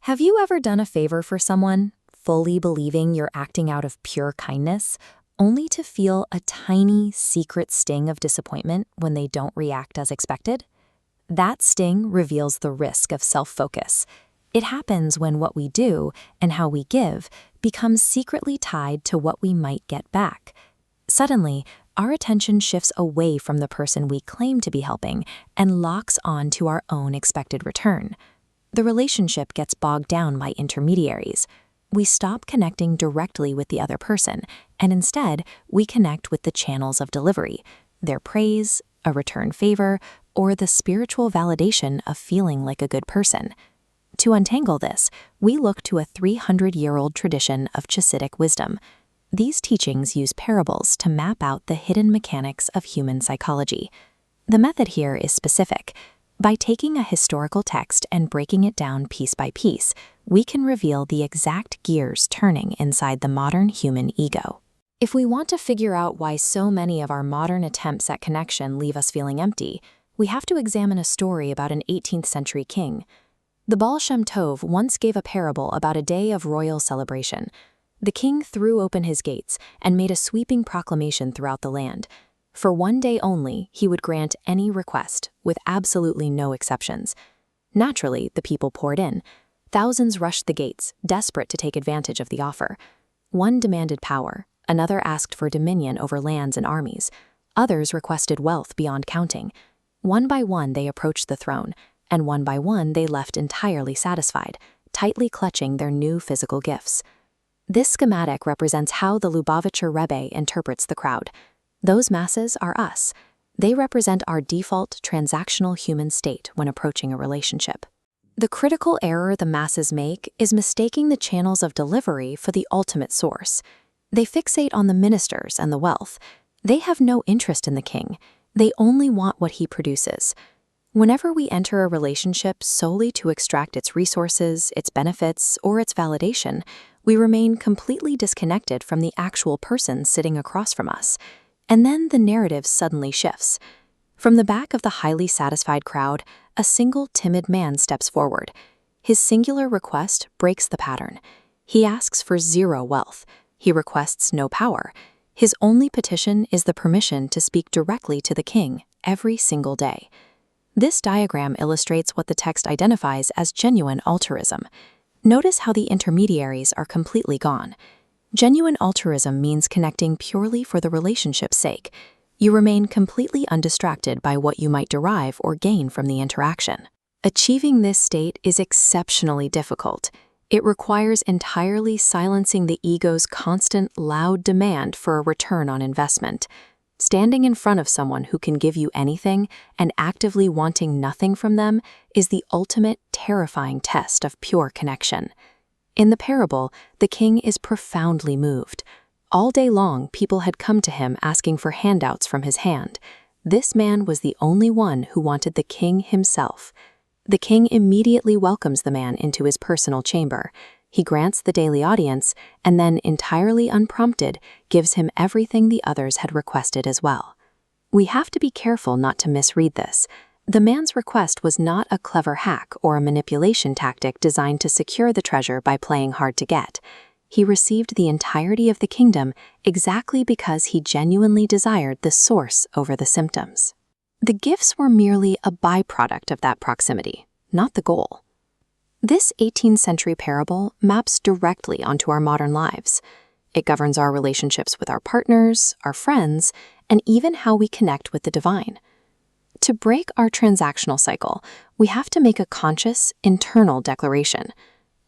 Have you ever done a favor for someone, fully believing you're acting out of pure kindness, only to feel a tiny, secret sting of disappointment when they don't react as expected? That sting reveals the risk of self-focus. It happens when what we do and how we give becomes secretly tied to what we might get back. Suddenly, our attention shifts away from the person we claim to be helping and locks on to our own expected return. The relationship gets bogged down by intermediaries. We stop connecting directly with the other person, and instead, we connect with the channels of delivery, their praise, a return favor, or the spiritual validation of feeling like a good person. To untangle this, we look to a 300-year-old tradition of Chassidic wisdom. These teachings use parables to map out the hidden mechanics of human psychology. The method here is specific. By taking a historical text and breaking it down piece by piece, we can reveal the exact gears turning inside the modern human ego. If we want to figure out why so many of our modern attempts at connection leave us feeling empty, we have to examine a story about an 18th century king. The Baal Shem Tov once gave a parable about a day of royal celebration. The king threw open his gates and made a sweeping proclamation throughout the land. For one day only, he would grant any request, with absolutely no exceptions. Naturally, the people poured in. Thousands rushed the gates, desperate to take advantage of the offer. One demanded power, another asked for dominion over lands and armies. Others requested wealth beyond counting. One by one, they approached the throne, and one by one, they left entirely satisfied, tightly clutching their new physical gifts. This schematic represents how the Lubavitcher Rebbe interprets the crowd. Those masses are us. They represent our default transactional human state when approaching a relationship. The critical error the masses make is mistaking the channels of delivery for the ultimate source. They fixate on the ministers and the wealth. They have no interest in the king. They only want what he produces. Whenever we enter a relationship solely to extract its resources, its benefits, or its validation, we remain completely disconnected from the actual person sitting across from us. And then the narrative suddenly shifts. From the back of the highly satisfied crowd, a single timid man steps forward. His singular request breaks the pattern. He asks for zero wealth. He requests no power. His only petition is the permission to speak directly to the king every single day. This diagram illustrates what the text identifies as genuine altruism. Notice how the intermediaries are completely gone. Genuine altruism means connecting purely for the relationship's sake. You remain completely undistracted by what you might derive or gain from the interaction. Achieving this state is exceptionally difficult. It requires entirely silencing the ego's constant, loud demand for a return on investment. Standing in front of someone who can give you anything and actively wanting nothing from them is the ultimate, terrifying test of pure connection. In the parable, the king is profoundly moved. All day long, people had come to him asking for handouts from his hand. This man was the only one who wanted the king himself. The king immediately welcomes the man into his personal chamber. He grants the daily audience, and then, entirely unprompted, gives him everything the others had requested as well. We have to be careful not to misread this. The man's request was not a clever hack or a manipulation tactic designed to secure the treasure by playing hard to get. He received the entirety of the kingdom exactly because he genuinely desired the source over the symptoms. The gifts were merely a byproduct of that proximity, not the goal. This 18th century parable maps directly onto our modern lives. It governs our relationships with our partners, our friends, and even how we connect with the divine. To break our transactional cycle, we have to make a conscious, internal declaration.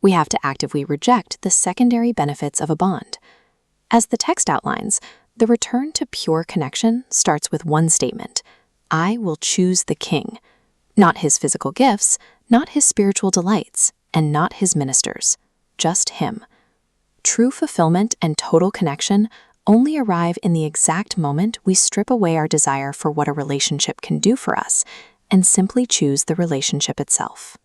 We have to actively reject the secondary benefits of a bond. As the text outlines, the return to pure connection starts with one statement: I will choose the king. Not his physical gifts, not his spiritual delights, and not his ministers. Just him. True fulfillment and total connection only arrive in the exact moment we strip away our desire for what a relationship can do for us and simply choose the relationship itself.